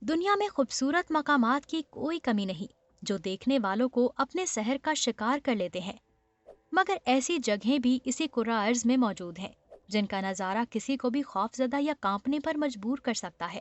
دنیا میں خوبصورت مقامات کی کوئی کمی نہیں جو دیکھنے والوں کو اپنے سحر کا شکار کر لیتے ہیں، مگر ایسی جگہیں بھی اسی کرہ ارض میں موجود ہیں جن کا نظارہ کسی کو بھی خوف زدہ یا کانپنے پر مجبور کر سکتا ہے۔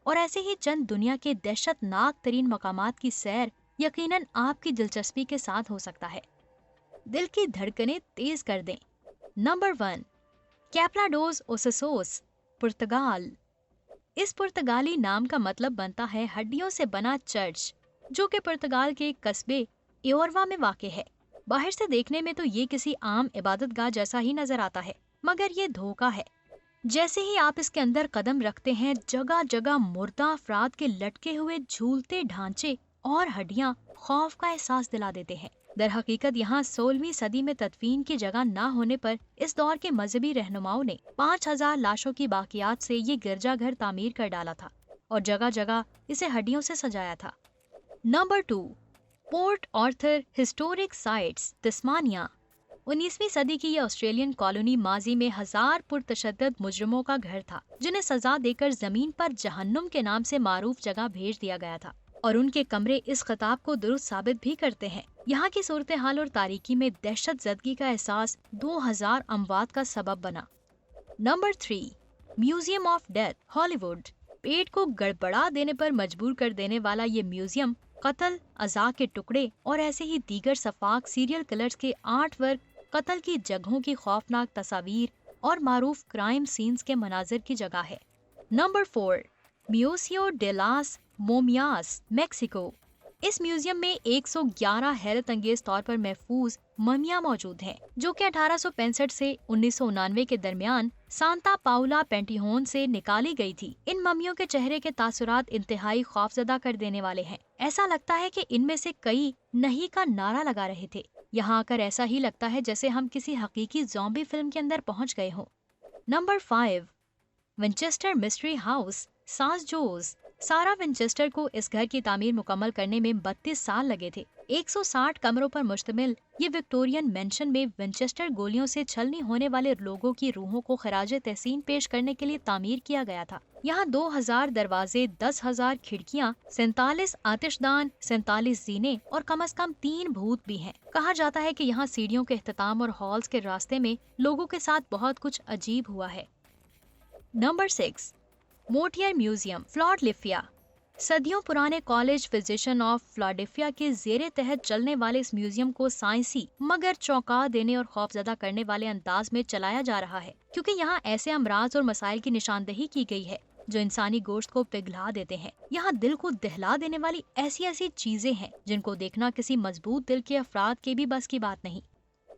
اور ایسے ہی چند دنیا کے دہشت ناک ترین مقامات کی سیر یقیناً آپ کی دلچسپی کے ساتھ ہو سکتا ہے۔ دل کی دھڑکنیں تیز کر دیں۔ نمبر 1، کیپلاڈوس اوسسوس، پرتگال۔ اس پرتگالی نام کا مطلب بنتا ہے ہڈیوں سے بنا چرچ، جو کہ پرتگال کے ایک قصبے ایوروا میں واقع ہے۔ باہر سے دیکھنے میں تو یہ کسی عام عبادت گاہ جیسا ہی نظر آتا ہے، مگر یہ دھوکہ ہے۔ جیسے ہی آپ اس کے اندر قدم رکھتے ہیں، جگہ جگہ مردہ افراد کے لٹکے ہوئے جھولتے ڈھانچے اور ہڈیاں خوف کا احساس دلا دیتے ہیں۔ در حقیقت یہاں 16ویں صدی میں تدفین کی جگہ نہ ہونے پر اس دور کے مذہبی رہنماؤں نے 5000 لاشوں کی باقیات سے یہ گرجا گھر تعمیر کر ڈالا تھا اور جگہ جگہ اسے ہڈیوں سے سجایا تھا۔ Number 2، Port Arthur historic sites, Tasmania. 19ویں صدی کی یہ آسٹریلین کالونی ماضی میں ہزار پرتشدد مجرموں کا گھر تھا جنہیں سزا دے کر زمین پر جہنم کے نام سے معروف جگہ بھیج دیا گیا تھا، اور ان کے کمرے اس خطاب کو درست ثابت بھی کرتے ہیں۔ یہاں کی صورتحال اور تاریکی میں دہشت زدگی کا احساس 2000 اموات کا سبب بنا۔ نمبر 3، میوزیم آف ڈیتھ، ہالی ووڈ۔ پیٹ کو گڑبڑا دینے پر مجبور کر دینے والا یہ میوزیم قتل، اعضاء کے ٹکڑے اور ایسے ہی دیگر سفاک سیریل کلرز کے آرٹ ورک، قتل کی جگہوں کی خوفناک تصاویر اور معروف کرائم سینز کے مناظر کی جگہ ہے۔ نمبر 4، میوسیو ڈے لاس مومیاس، میکسیکو۔ اس میوزیم میں 111 حیرت انگیز طور پر محفوظ ممیاں موجود ہیں جو کہ 1865 سے 1999 کے درمیان سانتا پاؤلا پینٹیہون سے نکالی گئی تھی۔ ان ممیوں کے چہرے کے تاثرات انتہائی خوفزدہ کر دینے والے ہیں۔ ایسا لگتا ہے کہ ان میں سے کئی نہیں کا نعرہ لگا رہے تھے۔ یہاں آ کر ایسا ہی لگتا ہے جیسے ہم کسی حقیقی زومبی فلم کے اندر پہنچ گئے ہوں۔ نمبر 5، ونچسٹر مسٹری ہاؤس، ساس جوز۔ سارا ونچسٹر کو اس گھر کی تعمیر مکمل کرنے میں 32 سال لگے تھے۔ 160 کمروں پر مشتمل یہ وکٹورین مینشن میں ونچسٹر گولیوں سے چھلنی ہونے والے لوگوں کی روحوں کو خراج تحسین پیش کرنے کے لیے تعمیر کیا گیا تھا۔ یہاں 2000 دروازے، 10,000 کھڑکیاں، 47 آتش دان، 47 زینے اور کم از کم 3 بھوت بھی ہیں۔ کہا جاتا ہے کہ یہاں سیڑھیوں کے اختتام اور ہالز کے راستے میں لوگوں کے ساتھ بہت کچھ عجیب ہوا ہے۔ Number 6، Mutter museum, Philadelphia. صدیوں پرانے کالج فزیشن آف فلاڈلفیا کے زیر تحت چلنے والے اس میوزیم کو سائنسی مگر چونکا دینے اور خوفزدہ کرنے والے انداز میں چلایا جا رہا ہے، کیونکہ یہاں ایسے امراض اور مسائل کی نشاندہی کی گئی ہے جو انسانی گوشت کو پگھلا دیتے ہیں۔ یہاں دل کو دہلا دینے والی ایسی چیزیں ہیں جن کو دیکھنا کسی مضبوط دل کے افراد کے بھی بس کی بات نہیں۔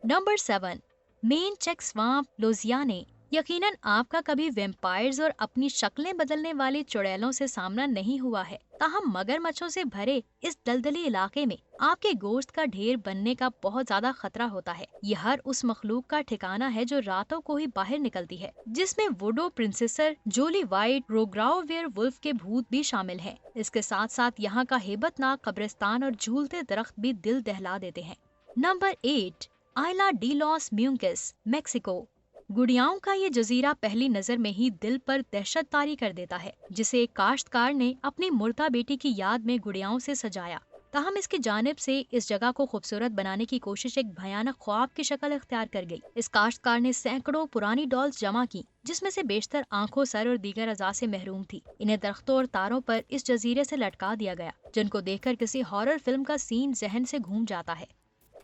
نمبر 7، مین چیک سوامپ، لوزیانے۔ یقیناً آپ کا کبھی ویمپائرز اور اپنی شکلیں بدلنے والے چڑیلوں سے سامنا نہیں ہوا ہے، تاہم مگر مچھوں سے بھرے اس دلدلی علاقے میں آپ کے گوشت کا ڈھیر بننے کا بہت زیادہ خطرہ ہوتا ہے۔ یہ ہر اس مخلوق کا ٹھکانہ ہے جو راتوں کو ہی باہر نکلتی ہے، جس میں ووڈو پرنسسر، جولی وائٹ، روگراو ویئر ولف کے بھوت بھی شامل ہیں۔ اس کے ساتھ ساتھ یہاں کا ہیبت ناک قبرستان اور جھولتے درخت بھی دل دہلا دیتے ہیں۔ نمبر 8، آئلا ڈی لاس میونکس، میکسیکو۔ گڑیاؤں کا یہ جزیرہ پہلی نظر میں ہی دل پر دہشت طاری کر دیتا ہے، جسے ایک کاشتکار نے اپنی مردہ بیٹی کی یاد میں گڑیاؤں سے سجایا۔ تاہم اس کی جانب سے اس جگہ کو خوبصورت بنانے کی کوشش ایک بھیانک خواب کی شکل اختیار کر گئی۔ اس کاشتکار نے سینکڑوں پرانی ڈالز جمع کی جس میں سے بیشتر آنکھوں، سر اور دیگر اعضاء سے محروم تھی۔ انہیں درختوں اور تاروں پر اس جزیرے سے لٹکا دیا گیا، جن کو دیکھ کر کسی ہارر فلم کا سین ذہن سے گھوم جاتا ہے۔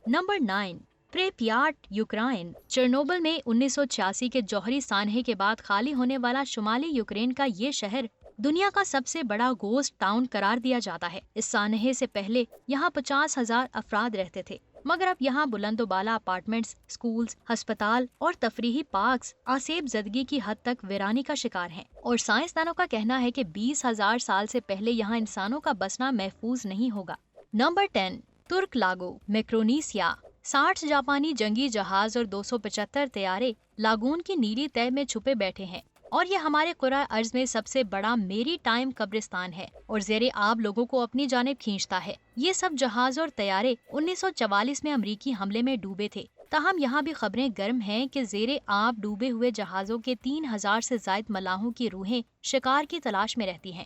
Number 9، پریپیاٹ، Ukraine. چرنوبل میں 1986 کے جوہری سانحے کے بعد خالی ہونے والا شمالی یوکرین کا یہ شہر دنیا کا سب سے بڑا گھوسٹ ٹاؤن قرار دیا جاتا ہے۔ اس سانحے سے پہلے یہاں 50,000 افراد رہتے تھے، مگر اب یہاں بلند و بالا اپارٹمنٹس، سکولز، ہسپتال اور تفریحی پارکس آسیب زدگی کی حد تک ویرانی کا شکار ہیں، اور سائنسدانوں کا کہنا ہے کہ 20,000 سال سے پہلے یہاں انسانوں کا بسنا محفوظ نہیں ہوگا۔ نمبر 10، ترک لاگو، میکرونیسیا۔ 60 جاپانی جنگی جہاز اور 275 طیارے لاگون کی نیلی تہہ میں چھپے بیٹھے ہیں، اور یہ ہمارے قرہ ارض میں سب سے بڑا میری ٹائم قبرستان ہے اور زیر آب لوگوں کو اپنی جانب کھینچتا ہے۔ یہ سب جہاز اور طیارے 1944 میں امریکی حملے میں ڈوبے تھے، تاہم یہاں بھی خبریں گرم ہیں کہ زیر آب ڈوبے ہوئے جہازوں کے 3,000 سے زائد ملاحوں کی روحیں شکار کی تلاش میں رہتی ہیں۔